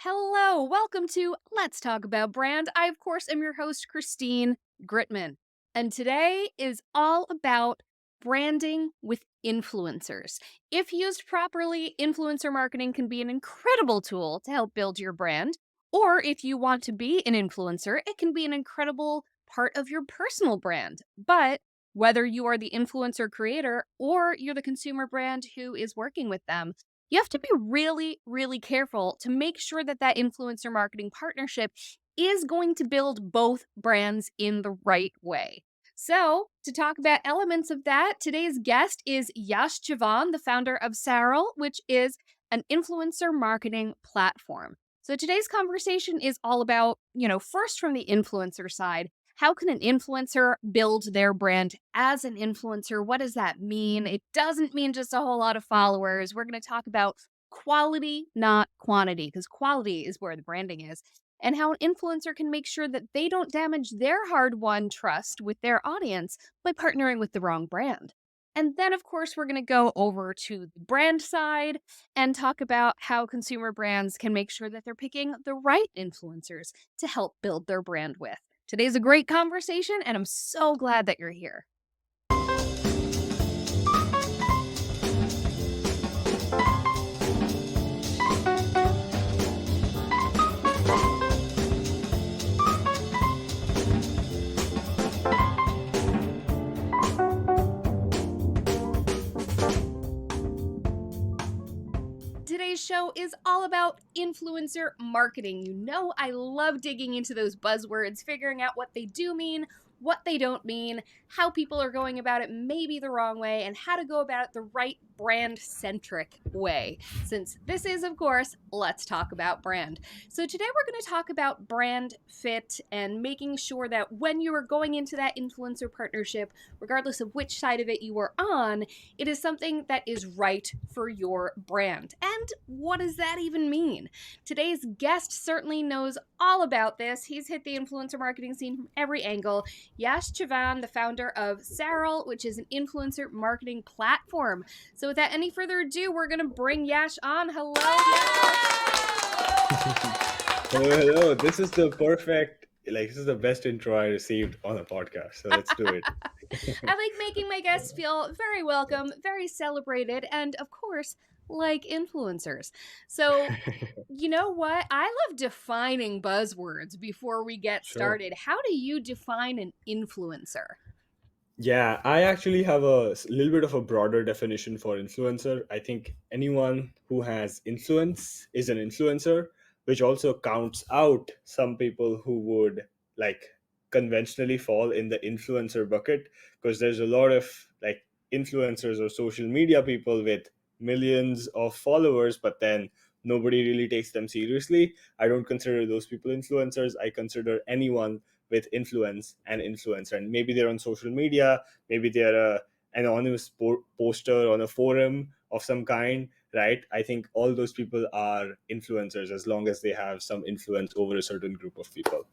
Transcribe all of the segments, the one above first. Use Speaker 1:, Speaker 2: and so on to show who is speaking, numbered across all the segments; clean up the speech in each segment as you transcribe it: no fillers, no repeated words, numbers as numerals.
Speaker 1: Hello, welcome to Let's Talk About Brand. I, of course, am your host, Christine Gritmon. And today is all about branding with influencers. If used properly, influencer marketing can be an incredible tool to help build your brand. Or if you want to be an influencer, it can be an incredible part of your personal brand. But whether you are the influencer creator or you're the consumer brand who is working with them, you have to be really, really careful to make sure that that influencer marketing partnership is going to build both brands in the right way. So, to talk about elements of that, today's guest is Yash Chavan, the founder of SARAL, which is an influencer marketing platform. So, today's conversation is all about, first from the influencer side, how can an influencer build their brand as an influencer? What does that mean? It doesn't mean just a whole lot of followers. We're going to talk about quality, not quantity, because quality is where the branding is, and how an influencer can make sure that they don't damage their hard won trust with their audience by partnering with the wrong brand. And then, of course, we're going to go over to the brand side and talk about how consumer brands can make sure that they're picking the right influencers to help build their brand with. Today's a great conversation, and I'm so glad that you're here. Today's show is all about influencer marketing. You know, I love digging into those buzzwords, figuring out what they do mean, what they don't mean, how people are going about it maybe the wrong way, and how to go about it the right brand-centric way. Since this is, of course, Let's Talk About Brand. So today we're going to talk about brand fit and making sure that when you are going into that influencer partnership, regardless of which side of it you are on, it is something that is right for your brand. And what does that even mean? Today's guest certainly knows all about this. He's hit the influencer marketing scene from every angle. Yash Chavan, the founder of SARAL, which is an influencer marketing platform. So without any further ado, we're going to bring Yash on. Hello,
Speaker 2: Hello. This is the this is the best intro I received on a podcast. So let's do it.
Speaker 1: I like making my guests feel very welcome, very celebrated, and of course, like influencers. So, you know what? I love defining buzzwords before we get
Speaker 2: Sure.
Speaker 1: started. How do you define an influencer?
Speaker 2: Yeah, I actually have little bit of a broader definition for influencer. I think anyone who has influence is an influencer, which also counts out some people who would like conventionally fall in the influencer bucket, because there's a lot of like influencers or social media people with millions of followers, but then nobody really takes them seriously. I don't consider those people influencers. I consider anyone with influence and influencer, and maybe they're on social media, maybe they're a anonymous poster on a forum of some kind, right? I think all those people are influencers as long as they have some influence over a certain group of people.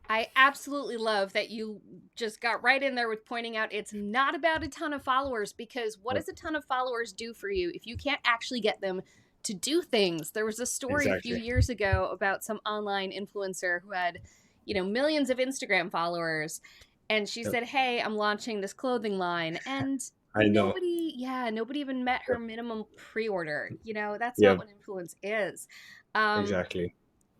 Speaker 1: I absolutely love that you just got right in there with pointing out it's not about a ton of followers, because what
Speaker 2: Yep.
Speaker 1: does a ton of followers do for you if you can't actually get them to do things? There was a story a few
Speaker 2: Exactly.
Speaker 1: years ago about some online influencer who had, millions of Instagram followers, and she
Speaker 2: Yep.
Speaker 1: said, "Hey, I'm launching this clothing line." And
Speaker 2: I know.
Speaker 1: nobody even met her
Speaker 2: Yep.
Speaker 1: minimum pre-order. That's not
Speaker 2: Yep.
Speaker 1: what influence is. Um
Speaker 2: Exactly.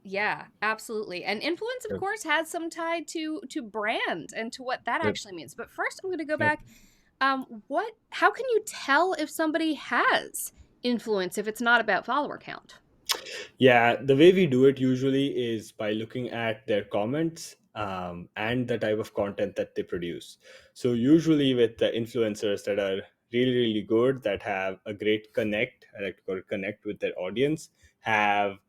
Speaker 1: yeah, absolutely. And influence, of
Speaker 2: Yep.
Speaker 1: course, has some tie to brand and to what that
Speaker 2: Yep.
Speaker 1: actually means. But first, I'm going to go
Speaker 2: Yep.
Speaker 1: back. What? How can you tell if somebody has influence if it's not about follower count?
Speaker 2: Yeah, the way we do it usually is by looking at their comments, and the type of content that they produce. So, usually, with the influencers that are really, really good, that have a great connect with their audience, have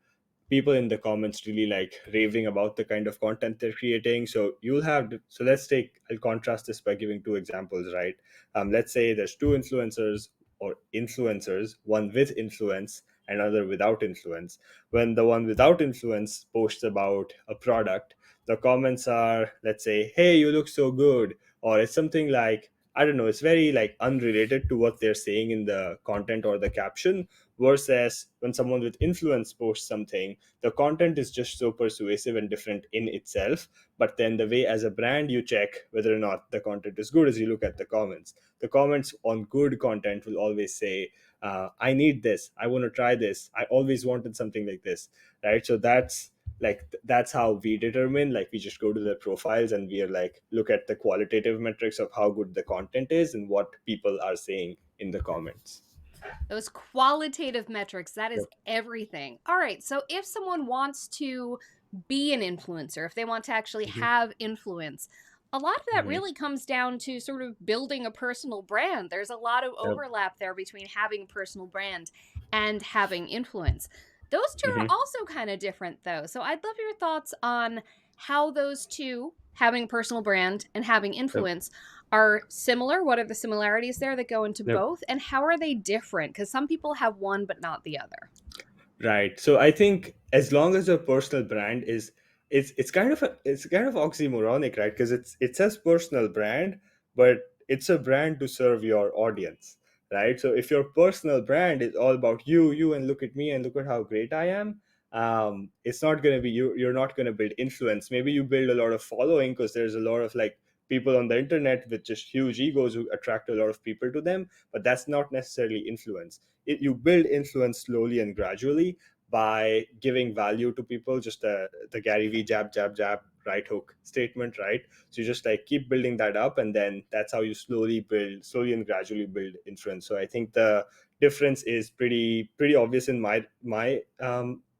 Speaker 2: people in the comments really like raving about the kind of content they're creating. So so I'll contrast this by giving two examples, right? Let's say there's two influencers, one with influence, another without influence. When the one without influence posts about a product, the comments are, let's say, "Hey, you look so good," or it's something like, I don't know, it's very like unrelated to what they're saying in the content or the caption, versus when someone with influence posts something, the content is just so persuasive and different in itself. But then the way as a brand you check whether or not the content is good is you look at the comments. The comments on good content will always say, I need this, I want to try this, I always wanted something like this, right? So that's how we determine, like we just go to their profiles and we are like look at the qualitative metrics of how good the content is and what people are saying in the comments.
Speaker 1: Those qualitative metrics, that is
Speaker 2: Yep.
Speaker 1: everything. All right. So if someone wants to be an influencer, if they want to actually
Speaker 2: Mhm.
Speaker 1: have influence, a lot of that
Speaker 2: Mhm.
Speaker 1: really comes down to sort of building a personal brand. There's a lot of
Speaker 2: Yep.
Speaker 1: overlap there between having a personal brand and having influence. Those two are
Speaker 2: Mhm.
Speaker 1: also kind of different, though. So I'd love your thoughts on how those two, having a personal brand and having
Speaker 2: Yep.
Speaker 1: influence, are similar. What are the similarities there that go into
Speaker 2: Yep.
Speaker 1: both? And how are they different? Because some people have one but not the other.
Speaker 2: Right. So I think as long as your personal brand is, it's kind of oxymoronic, right? Because it says personal brand, but it's a brand to serve your audience, right? So if your personal brand is all about you and look at me and look at how great I am, it's not going to be you. You're not going to build influence. Maybe you build a lot of following because there's a lot of like people on the internet with just huge egos who attract a lot of people to them, but that's not necessarily influence. You build influence slowly and gradually by giving value to people, just the Gary V jab jab jab right hook statement, right? So you just like keep building that up, and then that's how you slowly and gradually build influence. So I think the difference is pretty obvious in my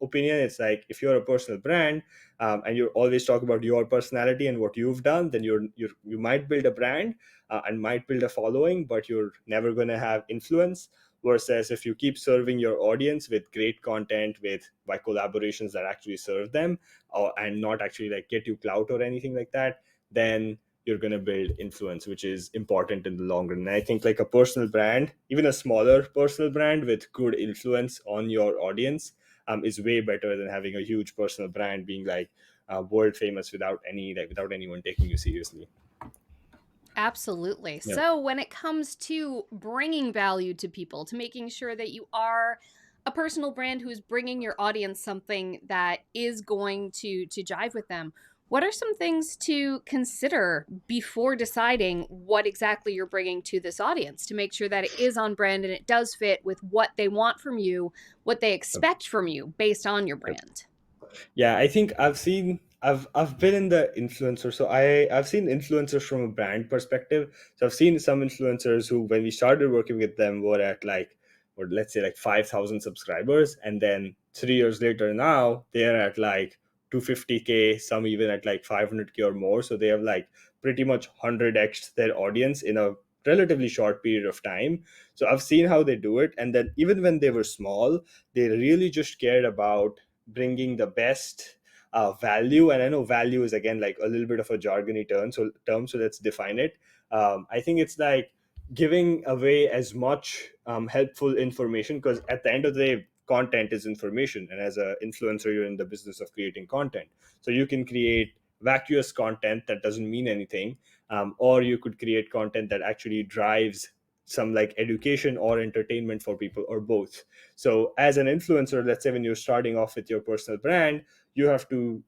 Speaker 2: opinion. It's like if you're a personal brand, and you always talk about your personality and what you've done, then you might build a brand, and might build a following, but you're never going to have influence. Versus if you keep serving your audience with great content, with by collaborations that actually serve them, and not actually like get you clout or anything like that, then you're going to build influence, which is important in the long run. And I think like a personal brand, even a smaller personal brand with good influence on your audience, is way better than having a huge personal brand being like world famous without anyone taking you seriously.
Speaker 1: Absolutely.
Speaker 2: Yeah.
Speaker 1: So, when it comes to bringing value to people, to making sure that you are a personal brand who's bringing your audience something that is going to jive with them, what are some things to consider before deciding what exactly you're bringing to this audience to make sure that it is on brand and it does fit with what they want from you, what they
Speaker 2: Yep.
Speaker 1: expect from you based on your
Speaker 2: Yep.
Speaker 1: brand?
Speaker 2: Yeah, I think I've been in the influencer. So I've seen influencers from a brand perspective. So I've seen some influencers who, when we started working with them, were at like, or let's say like 5,000 subscribers, and then 3 years later now they're at like 250K, some even at like 500K or more. So they have like pretty much 100x their audience in a relatively short period of time. So I've seen how they do it, and then even when they were small, they really just cared about bringing the best value. And I know value is again like a little bit of a jargony term, so let's define it. I think it's like giving away as much helpful information, because at the end of the day, content is information, and as an influencer you're in the business of creating content. So you can create vacuous content that doesn't mean anything, or you could create content that actually drives some like education or entertainment for people, or both. So as an influencer, let's say when you're starting off with your personal brand, you have to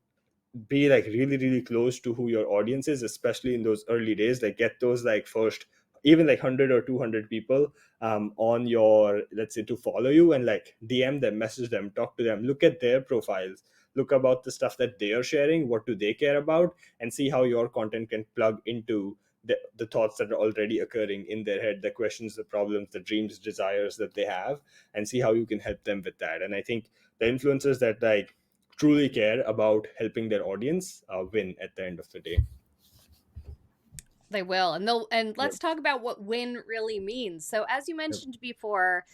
Speaker 2: be like really close to who your audience is, especially in those early days. Like get those like first even like 100 or 200 people on your, let's say, to follow you, and like DM them, message them, talk to them, look at their profiles, look about the stuff that they are sharing, what do they care about, and see how your content can plug into the thoughts that are already occurring in their head, the questions, the problems, the dreams, desires that they have, and see how you can help them with that. And I think the influencers that like truly care about helping their audience win at the end of the day.
Speaker 1: They will. And
Speaker 2: Yep.
Speaker 1: let's talk about what win really means. So as you
Speaker 2: Yep.
Speaker 1: mentioned before,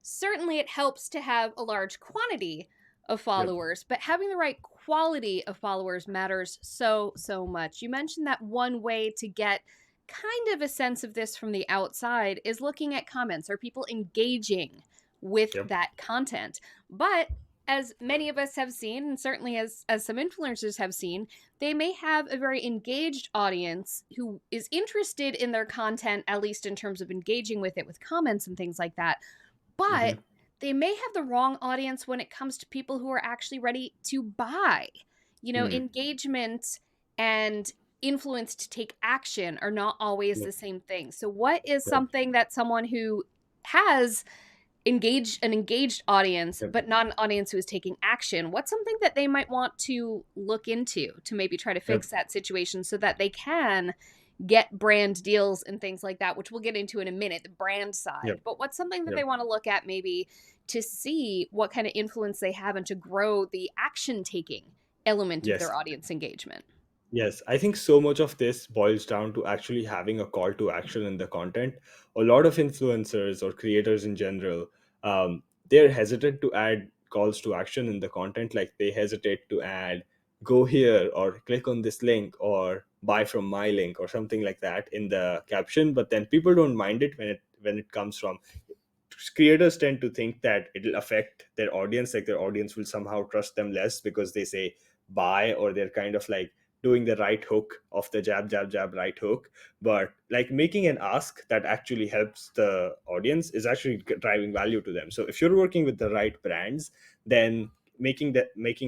Speaker 1: certainly it helps to have a large quantity of
Speaker 2: Yep.
Speaker 1: followers, but having the right quality of followers matters so much. You mentioned that one way to get kind of a sense of this from the outside is looking at comments. Are people engaging with
Speaker 2: Yep.
Speaker 1: that content? But as many of us have seen, and certainly as some influencers have seen, they may have a very engaged audience who is interested in their content, at least in terms of engaging with it with comments and things like that. But
Speaker 2: Hmm.
Speaker 1: they may have the wrong audience when it comes to people who are actually ready to buy.
Speaker 2: Hmm.
Speaker 1: Engagement and influence to take action are not always
Speaker 2: Yep.
Speaker 1: the same thing. So, what is
Speaker 2: Yep.
Speaker 1: something that someone who has engaged audience
Speaker 2: Yep.
Speaker 1: but not an audience who is taking action, what's something that they might want to look into to maybe try to
Speaker 2: Yep.
Speaker 1: fix that situation so that they can get brand deals and things like that, which we'll get into in a minute, the brand side.
Speaker 2: Yep.
Speaker 1: But what's something that
Speaker 2: Yep.
Speaker 1: they want to look at maybe to see what kind of influence they have and to grow the action taking element of
Speaker 2: Yes.
Speaker 1: their audience engagement?
Speaker 2: Yes, I think so much of this boils down to actually having a call to action in the content. A lot of influencers or creators in general, they're hesitant to add calls to action in the content. Like they hesitate to add "go here" or "click on this link" or "buy from my link" or something like that in the caption. But then people don't mind it when it comes from creators tend to think that it'll affect their audience, like their audience will somehow trust them less because they say buy, or they're kind of like doing the right hook of the jab jab jab right hook. But like making an ask that actually helps the audience is actually driving value to them. So if you're working with the right brands, then making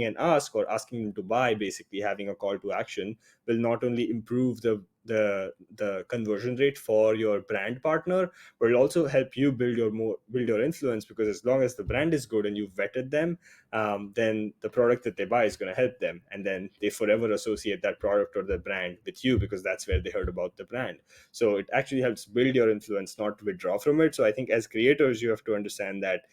Speaker 2: an ask or asking them to buy, basically having a call to action, will not only improve the conversion rate for your brand partner, but it'll also help you build your influence, because as long as the brand is good and you've vetted them, then the product that they buy is going to help them, and then they forever associate that product or the brand with you because that's where they heard about the brand. So it actually helps build your influence, not to withdraw from it. So I think as creators you have to understand that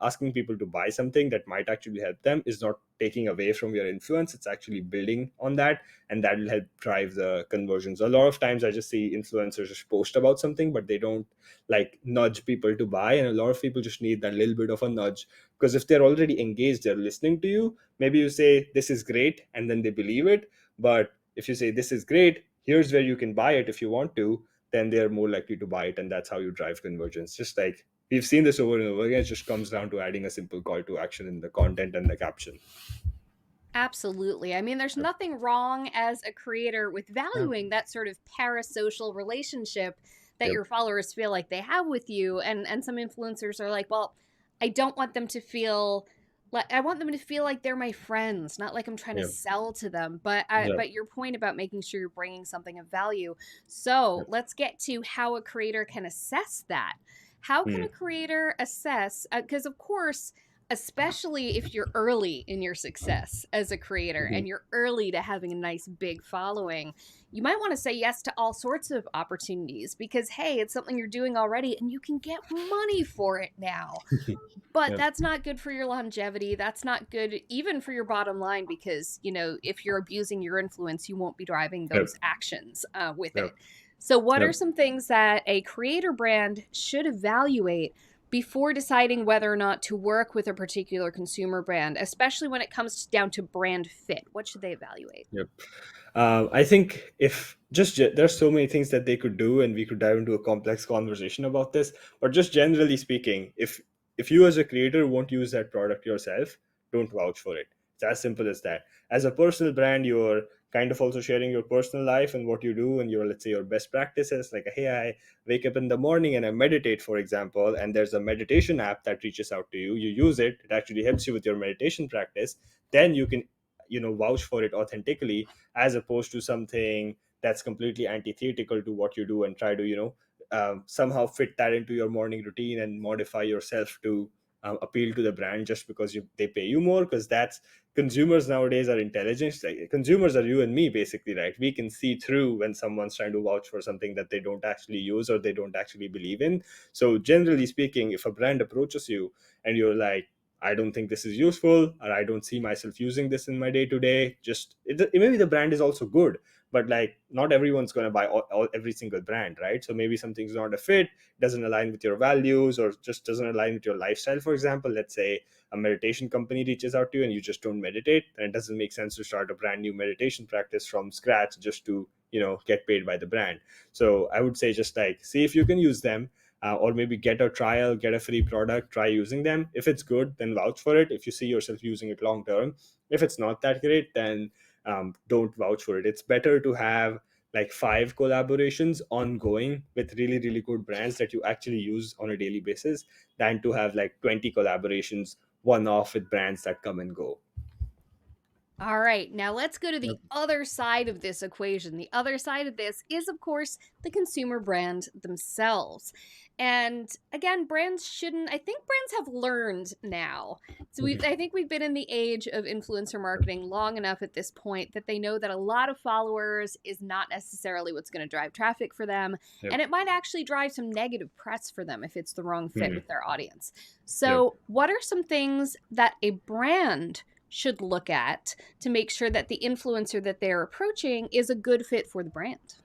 Speaker 2: asking people to buy something that might actually help them is not taking away from your influence, it's actually building on that, and that will help drive the conversions. A lot of times I just see influencers just post about something, but they don't like nudge people to buy, and a lot of people just need that little bit of a nudge, because if they're already engaged, they're listening to you. Maybe you say this is great and then they believe it, but if you say this is great, here's where you can buy it if you want to, then they're more likely to buy it, and that's how you drive conversions. Just like we've seen this over and over again, it just comes down to adding a simple call to action in the content and the caption.
Speaker 1: Absolutely. I mean, there's nothing wrong as a creator with
Speaker 2: Yeah.
Speaker 1: valuing that sort of parasocial relationship that
Speaker 2: Yep.
Speaker 1: your followers feel like they have with you. And some influencers are like, well, I don't want them to feel like I want them to feel like they're my friends, not like I'm trying to
Speaker 2: Yep.
Speaker 1: sell to them.
Speaker 2: Yep.
Speaker 1: But your point about making sure you're bringing something of value. So,
Speaker 2: Yep.
Speaker 1: let's get to how a creator can assess that. How can
Speaker 2: Hmm.
Speaker 1: a creator assess because of course especially if you're early in your success as a creator
Speaker 2: Mhm.
Speaker 1: and you're early to having a nice big following, you might want to say yes to all sorts of opportunities because, hey, it's something you're doing already and you can get money for it now. But
Speaker 2: Yep.
Speaker 1: that's not good for your longevity. That's not good even for your bottom line because, if you're abusing your influence, you won't be driving
Speaker 2: Yep.
Speaker 1: those actions with
Speaker 2: Yep.
Speaker 1: it. So, what are
Speaker 2: Yep.
Speaker 1: some things that a creator brand should evaluate before deciding whether or not to work with a particular consumer brand, especially when it comes down to brand fit? What should they evaluate?
Speaker 2: Yep. I think if there's so many things that they could do, and we could dive into a complex conversation about this. But just generally speaking, if you as a creator won't use that product yourself, don't vouch for it. It's as simple as that. As a personal brand, you're kind of also sharing your personal life and what you do, and your, let's say, your best practices. Like, hey, I wake up in the morning and I meditate, for example, and there's a meditation app that reaches out to you. You use it. It actually helps you with your meditation practice. Then you can vouch for it authentically, as opposed to something that's completely antithetical to what you do, and try to somehow fit that into your morning routine and modify yourself to appeal to the brand just because they pay you more. Because that's consumers nowadays are intelligent. Like, consumers are you and me, basically, right? We can see through when someone's trying to vouch for something that they don't actually use or they don't actually believe in. So generally speaking, if a brand approaches you and you're like, I don't think this is useful, or I don't see myself using this in my day to day. Just maybe the brand is also good, but like not everyone's going to buy every single brand, right? So maybe something's not a fit, doesn't align with your values, or just doesn't align with your lifestyle. For example, let's say a meditation company reaches out to you and you just don't meditate, and it doesn't make sense to start a brand new meditation practice from scratch just to get paid by the brand. So I would say just like see if you can use them, or maybe get a trial, get a free product, try using them. If it's good, then vouch for it if you see yourself using it long term. If it's not that great, then don't vouch for it. It's better to have like 5 collaborations ongoing with really really good brands that you actually use on a daily basis than to have like 20 collaborations one off with brands that come and go.
Speaker 1: All right, now let's go to the
Speaker 2: Yep.
Speaker 1: other side of this equation. The other side of this is, of course, the consumer brand themselves. And again, brands shouldn't, I think brands have learned now. So I think we've been in the age of influencer marketing long enough at this point that they know that a lot of followers is not necessarily what's going to drive traffic for them.
Speaker 2: Yep.
Speaker 1: And it might actually drive some negative press for them if it's the wrong fit
Speaker 2: Mhm.
Speaker 1: with their audience.
Speaker 2: Yep.
Speaker 1: So, what are some things that a brand should look at to make sure that the influencer that they're approaching is a good fit for the brand?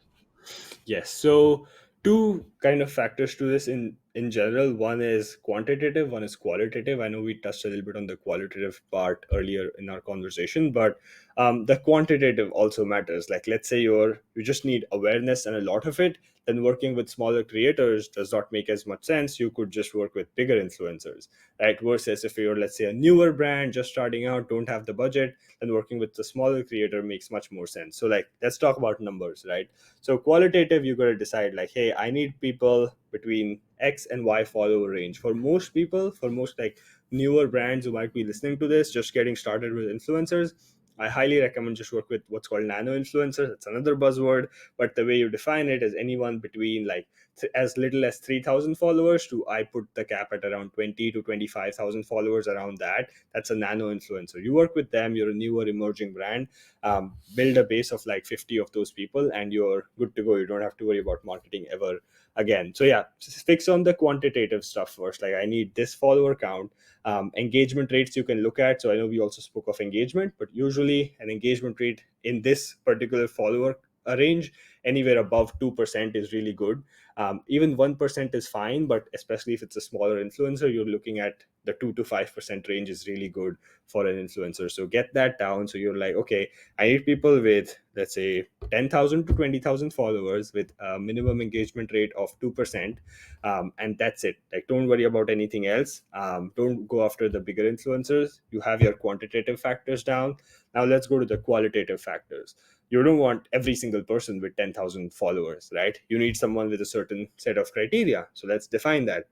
Speaker 2: Yes. So two kind of factors to this in general. One is quantitative, one is qualitative. I know we touched a little bit on the qualitative part earlier in our conversation, but the quantitative also matters. Like let's say you just need awareness and a lot of it, then working with smaller creators does not make as much sense. You could just work with bigger influencers, right? Versus if you're, let's say, a newer brand just starting out, don't have the budget, then working with the smaller creator makes much more sense. So like let's talk about numbers, right? So qualitative, you got to decide like, hey, I need people between X and Y follower range. For most people, for most like newer brands who might be listening to this, just getting started with influencers, I highly recommend just work with what's called nano influencers. It's another buzzword, but the way you define it is anyone between like as little as 3,000 followers to I put the cap at around 20 to 25,000 followers around that. That's a nano influencer. You work with them. You're a newer emerging brand. Build a base of like 50 of those people and you're good to go. You don't have to worry about marketing ever again. So yeah, fix on the quantitative stuff first. Like I need this follower count. Engagement rates you can look at. So I know we also spoke of engagement, but usually an engagement rate in this particular follower range anywhere above 2% is really good. Even 1% is fine, but especially if it's a smaller influencer, you're looking at the 2 to 5% range is really good for an influencer. So get that down. So you're like, okay, I need people with, let's say, 10,000 to 20,000 followers with a minimum engagement rate of 2%. And that's it. Like, don't worry about anything else. Don't go after the bigger influencers. You have your quantitative factors down. Now, let's go to the qualitative factors. You don't want every single person with 10,000 followers, right? You need someone with a certain set of criteria. So let's define that.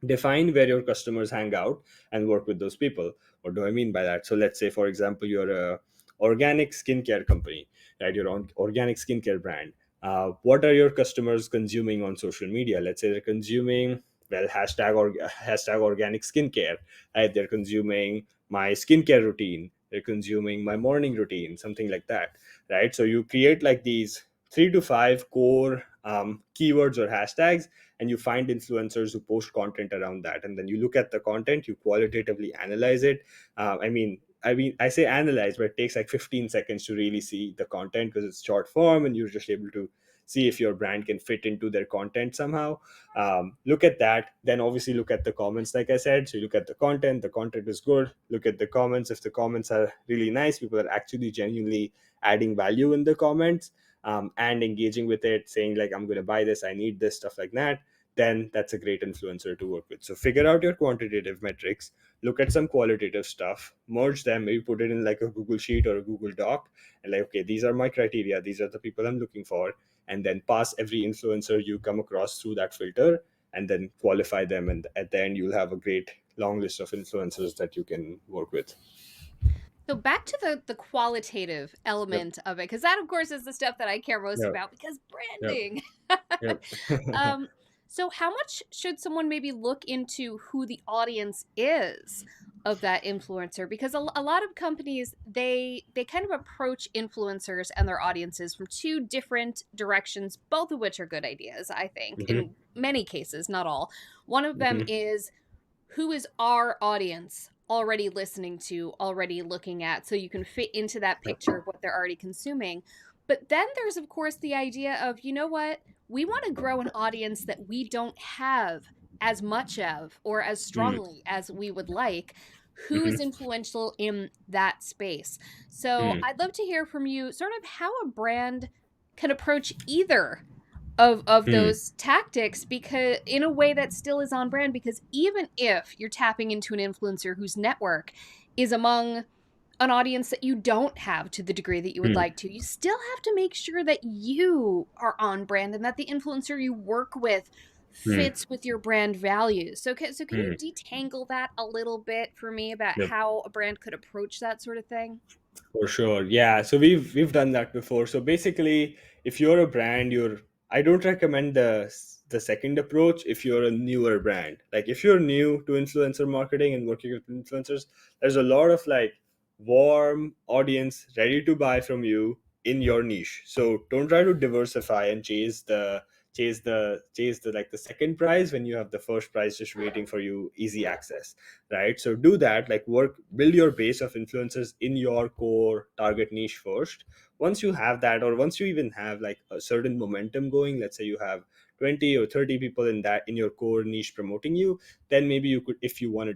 Speaker 2: Define where your customers hang out and work with those people. What do I mean by that? So let's say, for example, you're a organic skincare company, right? Your own organic skincare brand. What are your customers consuming on social media? Let's say they're consuming, well, hashtag organic skincare, right? They're consuming my skincare routine, they're consuming my morning routine, something like that, right? So you create like these 3 to 5 core keywords or hashtags, and you find influencers who post content around that, and then you look at the content, you qualitatively analyze it. I say analyze, but it takes like 15 seconds to really see the content because it's short form and you're just able to see if your brand can fit into their content somehow. Look at that, then obviously look at the comments. Like I said, so you look at the content is good, look at the comments. If the comments are really nice, people are actually genuinely adding value in the comments, and engaging with it, saying like, I'm going to buy this, I need this, stuff like that, then that's a great influencer to work with. So figure out your quantitative metrics, look at some qualitative stuff, merge them, maybe put it in like a Google Sheet or a Google Doc, and like, okay, these are my criteria, these are the people I'm looking for, and then pass every influencer you come across through that filter, and then qualify them. And at the end, you'll have a great long list of influencers that you can work with.
Speaker 1: So back to the qualitative
Speaker 2: Yep.
Speaker 1: element of it, because that of course is the stuff that I care most
Speaker 2: Yep.
Speaker 1: about because
Speaker 2: Yep.
Speaker 1: branding.
Speaker 2: Yep.
Speaker 1: um, so how much should someone maybe look into who the audience is of that influencer? Because a lot of companies they kind of approach influencers and their audiences from two different directions, both of which are good ideas, I think,
Speaker 2: Hmm.
Speaker 1: in many cases, not all. One of them
Speaker 2: Hmm.
Speaker 1: is who is our audience already listening to, already looking at, so you can fit into that picture of what they're already consuming. But then there's, of course, the idea of, you know what? We want to grow an audience that we don't have as much of or as strongly as we would like. Who is
Speaker 2: Hmm.
Speaker 1: influential in that space? So
Speaker 2: Hmm.
Speaker 1: I'd love to hear from you sort of how a brand can approach either of
Speaker 2: Hmm.
Speaker 1: those tactics, because in a way that still is on brand, because even if you're tapping into an influencer whose network is among an audience that you don't have to the degree that you would
Speaker 2: Hmm.
Speaker 1: like to, you still have to make sure that you are on brand and that the influencer you work with
Speaker 2: Hmm.
Speaker 1: fits with your brand values. So can you
Speaker 2: Hmm.
Speaker 1: detangle that a little bit for me about
Speaker 2: Yep.
Speaker 1: how a brand could approach that sort of thing?
Speaker 2: For sure. Yeah. So we've done that before. So basically, if you're a brand, I don't recommend the second approach if you're a newer brand. Like if you're new to influencer marketing and working with influencers, there's a lot of like warm audience ready to buy from you in your niche. So don't try to diversify and chase the like the second prize when you have the first prize just waiting for you, easy access, right? So do that, like build your base of influencers in your core target niche first. Once you have that, or once you even have like a certain momentum going, let's say you have 20 or 30 people in your core niche promoting you, then maybe you could, if you want to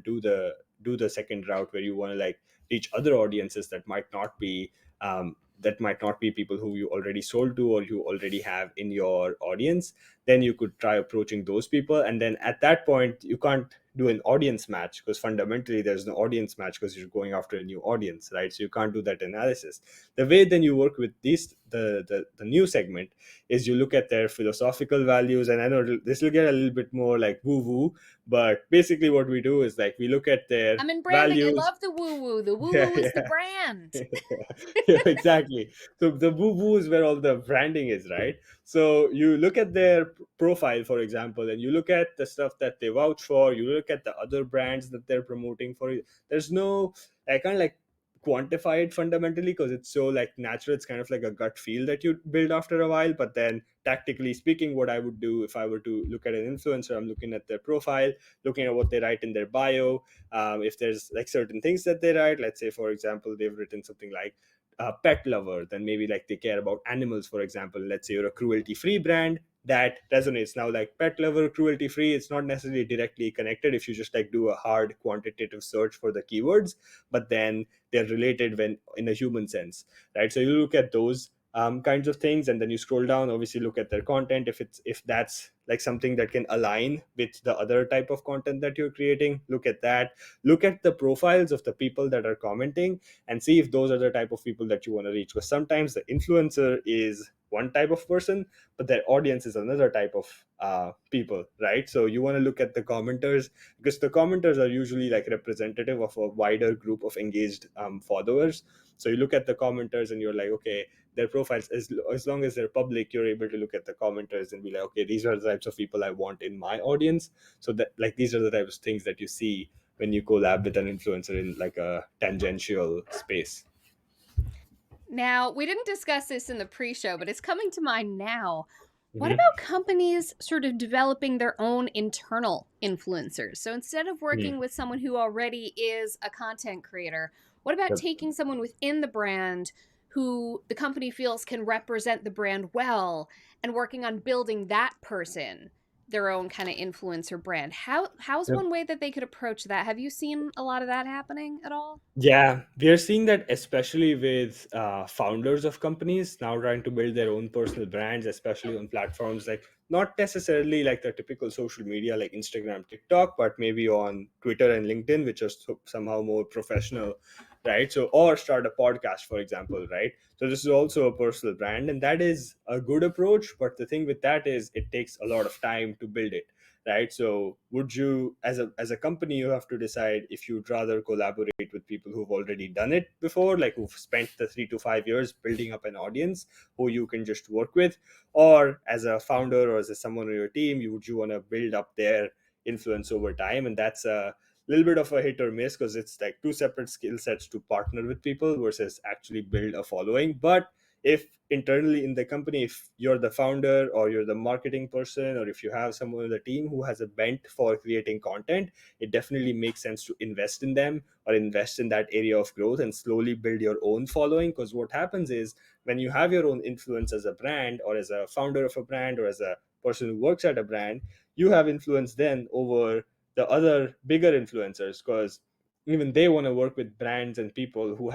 Speaker 2: do the second route where you want to like reach other audiences that might not be people who you already sold to or you already have in your audience, then you could try approaching those people. And then at that point you can't do an audience match, because fundamentally there's no audience match because you're going after a new audience, right? So you can't do that analysis. The way then you work with the new segment is you look at their philosophical values. And I know this will get a little bit more like woo woo, but basically what we do is like we look at their
Speaker 1: I'm in branding. I
Speaker 2: values.
Speaker 1: love the woo woo. The woo
Speaker 2: Yeah,
Speaker 1: woo is the
Speaker 2: yeah.
Speaker 1: brand.
Speaker 2: Yeah, exactly. So the boo boo is where all the branding is, right? So you look at their profile, for example, and you look at the stuff that they vouch for. You look at the other brands that they're promoting for you. There's no, I can't like quantify it fundamentally because it's so like natural. It's kind of like a gut feel that you build after a while. But then tactically speaking, what I would do if I were to look at an influencer, I'm looking at their profile, looking at what they write in their bio. If there's like certain things that they write, let's say for example they've written something like pet lover, then maybe like they care about animals, for example. Let's say you're a cruelty free brand, that resonates. Now like pet lover, cruelty free, it's not necessarily directly connected if you just like do a hard quantitative search for the keywords, but then they're related when in a human sense, right? So you look at those kinds of things, and then you scroll down, obviously look at their content. If that's like something that can align with the other type of content that you're creating, look at that. Look at the profiles of the people that are commenting and see if those are the type of people that you want to reach, because sometimes the influencer is one type of person but their audience is another type of people, right? So you want to look at the commenters, because the commenters are usually like representative of a wider group of engaged followers. So you look at the commenters and you're like, okay, their profiles, as long as they're public, you're able to look at the commenters and be like, okay, these are the types of people I want in my audience. So that like these are the types of things that you see when you collab with an influencer in like a tangential space.
Speaker 1: Now, we didn't discuss this in the pre show, but it's coming to mind now. What
Speaker 2: Hmm.
Speaker 1: about companies sort of developing their own internal influencers? So instead of working with someone who already is a content creator, what about
Speaker 2: Yep.
Speaker 1: taking someone within the brand who the company feels can represent the brand well and working on building that person their own kind of influencer brand? How's
Speaker 2: Yep.
Speaker 1: one way that they could approach that? Have you seen a lot of that happening at all?
Speaker 2: Yeah, we are seeing that especially with founders of companies now trying to build their own personal brands, especially on platforms like not necessarily like the typical social media like Instagram, TikTok, but maybe on Twitter and LinkedIn, which are somehow more professional, right? So, or start a podcast, for example, right? So, this is also a personal brand, and that is a good approach. But the thing with that is it takes a lot of time to build it, right? So would you, as a company, you have to decide if you'd rather collaborate with people who've already done it before, like who've spent the 3 to 5 years building up an audience who you can just work with, or as a founder or as a someone on your team, you want to build up their influence over time. And that's a little bit of a hit or miss, because it's like two separate skill sets to partner with people versus actually build a following. But if internally in the company, if you're the founder or you're the marketing person, or if you have someone on the team who has a bent for creating content, it definitely makes sense to invest in them or invest in that area of growth and slowly build your own following. Because what happens is when you have your own influence as a brand or as a founder of a brand or as a person who works at a brand, you have influence then over the other bigger influencers. Because even they want to work with brands and people who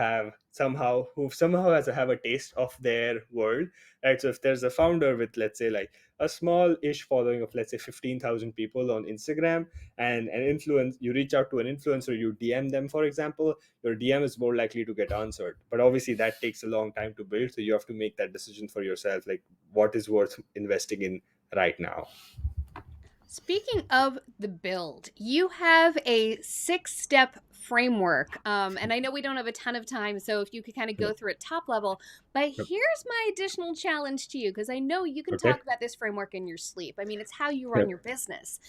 Speaker 2: somehow have a taste of their world, right? So if there's a founder with, let's say, like a small ish following of, let's say, 15,000 people on Instagram, and an influence you reach out to an influencer, you DM them, for example, your DM is more likely to get answered. But obviously that takes a long time to build, so you have to make that decision for yourself, like what is worth investing in right now.
Speaker 1: Speaking of the build, you have a 6 step framework. And I know we don't have a ton of time, so if you could kind of go
Speaker 2: Yep.
Speaker 1: through it top level. But
Speaker 2: Yep.
Speaker 1: here's my additional challenge to you, because I know you can
Speaker 2: Okay.
Speaker 1: talk about this framework in your sleep. I mean, it's how you run
Speaker 2: Yep.
Speaker 1: your business.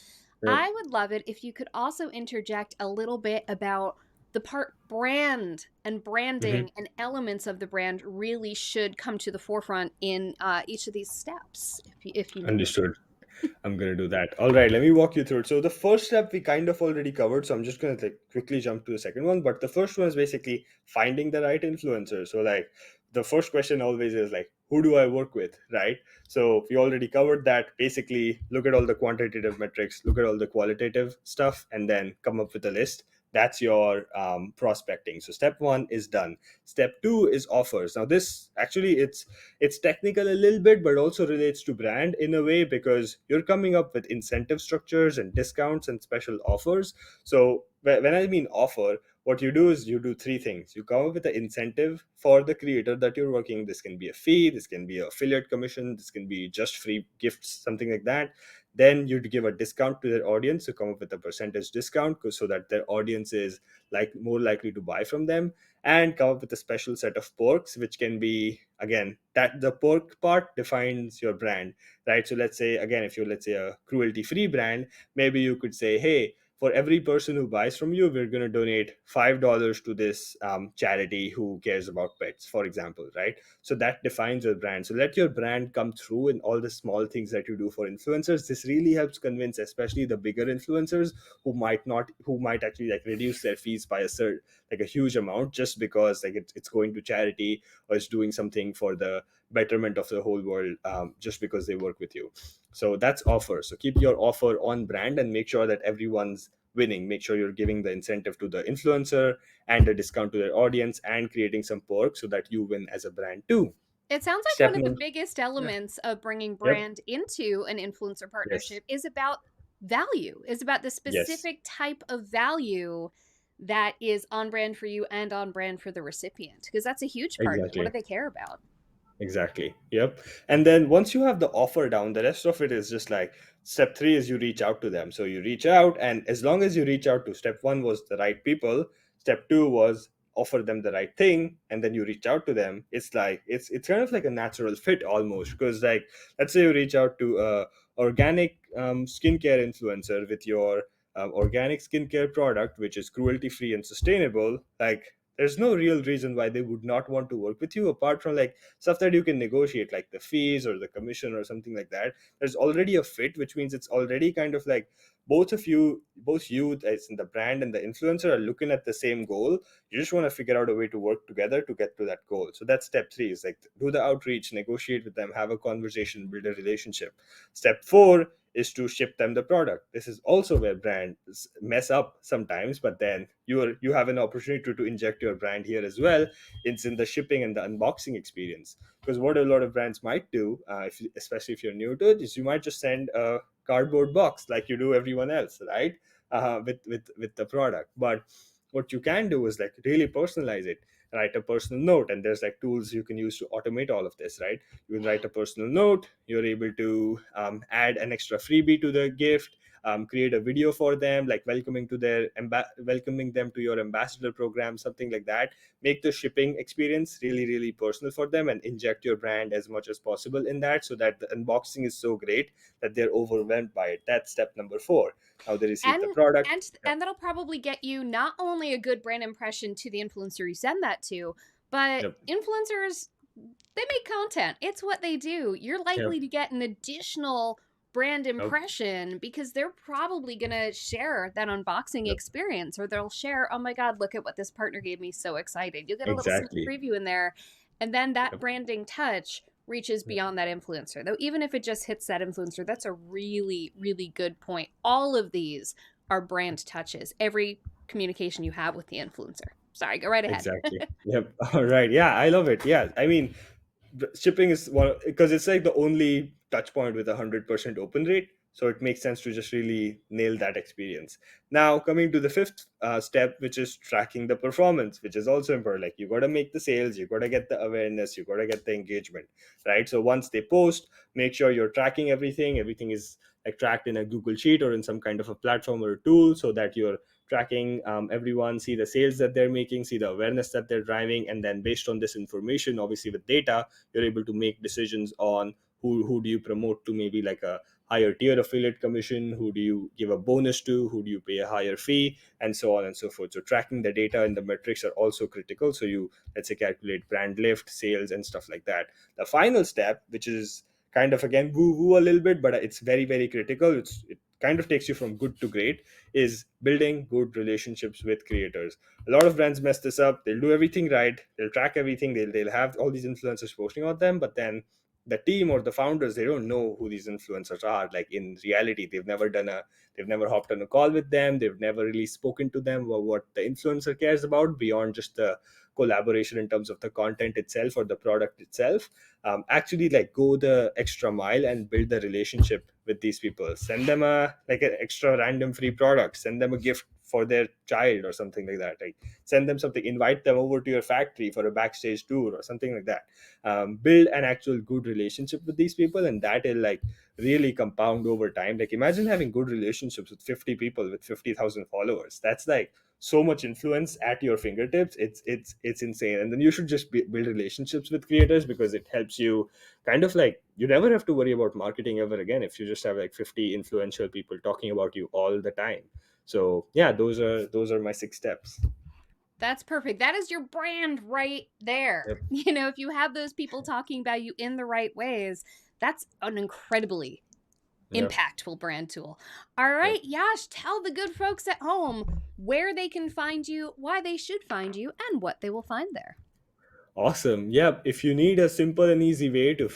Speaker 2: Yep.
Speaker 1: I would love it if you could also interject a little bit about the part brand and
Speaker 2: Mhm.
Speaker 1: branding and elements of the brand really should come to the forefront in each of these steps, if you may.
Speaker 2: Understood. I'm gonna do that. All right, let me walk you through it. So the first step we kind of already covered, so I'm just gonna like quickly jump to the second one. But the first one is basically finding the right influencer. So like the first question always is like, who do I work with, right? So we already covered that. Basically, look at all the quantitative metrics, look at all the qualitative stuff, and then come up with a list. That's your prospecting. So step one is done. Step two is offers. Now this actually it's technical a little bit, but also relates to brand in a way, because you're coming up with incentive structures and discounts and special offers. So when I mean offer, what you do is you do three things. You come up with an incentive for the creator that you're working. This can be a fee, this can be an affiliate commission, this can be just free gifts, something like that. Then you give a discount to their audience. You come up with a percentage discount so that their audience is like more likely to buy from them, and come up with a special set of perks, which can be, again, that the perk part defines your brand, right? So let's say, again, if you're, let's say, a cruelty free brand, maybe you could say, hey, for every person who buys from you, we're going to donate $5 to this charity who cares about pets, for example, right? So that defines your brand. So let your brand come through in all the small things that you do for influencers. This really helps convince, especially the bigger influencers, who might actually like reduce their fees by a certain, like a huge amount, just because like it's going to charity, or it's doing something for the betterment of the whole world, just because they work with you. So that's offer. So keep your offer on brand and make sure that everyone's winning. Make sure you're giving the incentive to the influencer and a discount to their audience, and creating some perks so that you win as a brand too.
Speaker 1: It sounds like
Speaker 2: Step
Speaker 1: one of the
Speaker 2: number.
Speaker 1: biggest
Speaker 2: Yeah.
Speaker 1: elements of bringing
Speaker 2: Yep.
Speaker 1: brand into an influencer
Speaker 2: Yes.
Speaker 1: partnership is about value, is about the
Speaker 2: Yes.
Speaker 1: specific type of value that is on brand for you and on brand for the recipient, because that's a huge part of it. What do
Speaker 2: Exactly.
Speaker 1: they care about?
Speaker 2: Exactly. Yep. And then once you have the offer down, the rest of it is just like step three is you reach out to them. So you reach out, and as long as you reach out to, step one was the right people, step two was offer them the right thing, and then you reach out to them. It's like it's kind of like a natural fit almost, because like let's say you reach out to a organic skincare influencer with your organic skincare product, which is cruelty free and sustainable. Like there's no real reason why they would not want to work with you, apart from like stuff that you can negotiate, like the fees or the commission or something like that. There's already a fit, which means it's already kind of like both you as in the brand and the influencer are looking at the same goal. You just want to figure out a way to work together to get to that goal. So that's step three, is like do the outreach, negotiate with them, have a conversation, build a relationship. Step four is to ship them the product. This is also where brands mess up sometimes, but then you have an opportunity to inject your brand here as well. It's in the shipping and the unboxing experience. Because what a lot of brands might do, especially if you're new to it, is you might just send a cardboard box like you do everyone else, right? With the product. But what you can do is like really personalize it. Write a personal note, and there's like tools you can use to automate all of this, right? You can write a personal note. You're able to add an extra freebie to the gift, create a video for them, like welcoming them to your ambassador program, something like that. Make the shipping experience really, really personal for them, and inject your brand as much as possible in that, so that the unboxing is so great that they're overwhelmed by it. That's step number four. Now they receive
Speaker 1: and
Speaker 2: the product.
Speaker 1: and
Speaker 2: Yep.
Speaker 1: and that'll probably get you not only a good brand impression to the influencer you send that to, but
Speaker 2: Yep.
Speaker 1: influencers, they make content. It's what they do. You're
Speaker 2: Yep.
Speaker 1: likely to get an additional brand
Speaker 2: Yep.
Speaker 1: impression because they're probably going to share that unboxing
Speaker 2: Yep.
Speaker 1: experience, or they'll share, "Oh my god, look at what this partner gave me, so excited." You'll get a little sneak
Speaker 2: Exactly.
Speaker 1: preview in there, and then that
Speaker 2: Yep.
Speaker 1: branding touch reaches
Speaker 2: Yep.
Speaker 1: beyond that influencer. Though even if it just hits that influencer, that's a really really good point. All of these are brand touches. Every communication you have with the influencer. Sorry, go right ahead.
Speaker 2: Exactly. Yep. All right. Yeah, I love it. Yeah, I mean, shipping is one because it's like the only touch point with 100% open rate, so it makes sense to just really nail that experience. Now coming to the fifth step, which is tracking the performance, which is also important. Like, you got to make the sales, you got to get the awareness, you got to get the engagement, right? So once they post, make sure you're tracking everything is like tracked in a Google sheet or in some kind of a platform or a tool, so that you're tracking everyone, see the sales that they're making, see the awareness that they're driving, and then based on this information, obviously with data, you're able to make decisions on who do you promote to, maybe like a higher tier affiliate commission, who do you give a bonus to, who do you pay a higher fee, and so on and so forth. So tracking the data and the metrics are also critical, so you, let's say, calculate brand lift, sales, and stuff like that. The final step, which is kind of again woo woo a little bit, but it's very very critical, it kind of takes you from good to great, is building good relationships with creators. A lot of brands mess this up. They'll do everything right, they'll track everything, they'll have all these influencers posting on them, but then the team or the founders, they don't know who these influencers are. Like, in reality, they've never hopped on a call with them, they've never really spoken to them about what the influencer cares about beyond just the collaboration in terms of the content itself or the product itself. Actually, like, go the extra mile and build the relationship with these people. Send them a like an extra random free product, send them a gift for their child or something like that. Like, send them something, invite them over to your factory for a backstage tour or something like that. Build an actual good relationship with these people, and that will like really compound over time. Like, imagine having good relationships with 50 people with 50,000 followers. That's like so much influence at your fingertips. It's insane. And then you should just build relationships with creators, because it helps you kind of like, you never have to worry about marketing ever again if you just have like 50 influential people talking about you all the time. So yeah, those are my 6 steps.
Speaker 1: That's perfect. That is your brand right there.
Speaker 2: Yep.
Speaker 1: You know, if you have those people talking about you in the right ways, that's an incredibly
Speaker 2: Yep.
Speaker 1: impactful brand tool. All
Speaker 2: Yep.
Speaker 1: right, Yash, tell the good folks at home where they can find you, why they should find you, and what they will find there.
Speaker 2: Awesome. Yeah. If you need a simple and easy way to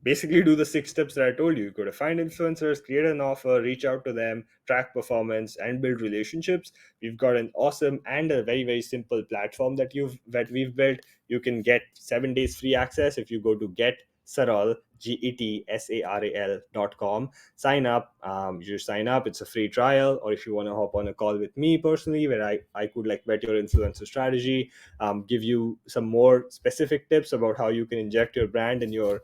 Speaker 2: basically do the 6 steps that I told you, you got to find influencers, create an offer, reach out to them, track performance, and build relationships. We've got an awesome and a very, very simple platform that we've built. You can get 7 days free access if you go to GetSaral, GETSARAL.com. Sign up. You sign up. It's a free trial. Or if you want to hop on a call with me personally, where I could like vet your influencer strategy, give you some more specific tips about how you can inject your brand and your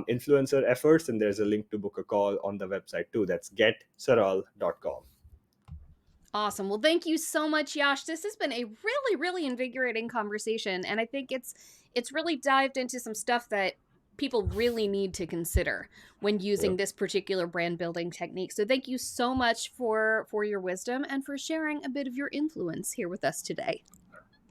Speaker 2: influencer efforts. And there's a link to book a call on the website too. That's getsaral.com.
Speaker 1: Awesome. Well, thank you so much, Yash. This has been a really, really invigorating conversation, and I think it's really dived into some stuff that people really need to consider when using
Speaker 2: Yep.
Speaker 1: this particular brand building technique. So thank you so much for your wisdom and for sharing a bit of your influence here with us today.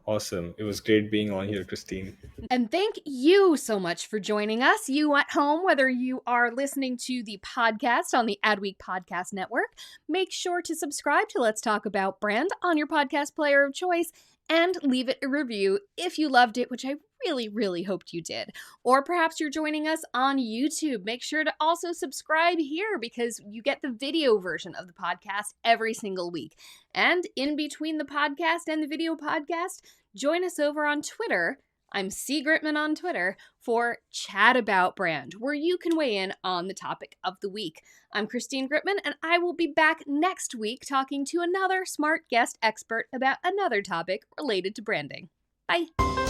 Speaker 2: Awesome. It was great being on here, Christine.
Speaker 1: And thank you so much for joining us, you at home, whether you are listening to the podcast on the Adweek Podcast Network. Make sure to subscribe to Let's Talk About Brand on your podcast player of choice and leave it a review if you loved it, which I really, really hoped you did. Or perhaps you're joining us on YouTube. Make sure to also subscribe here because you get the video version of the podcast every single week. And in between the podcast and the video podcast, join us over on Twitter. I'm C. Gritmon on Twitter for Chat About Brand, where you can weigh in on the topic of the week. I'm Christine Gritmon, and I will be back next week talking to another smart guest expert about another topic related to branding. Bye.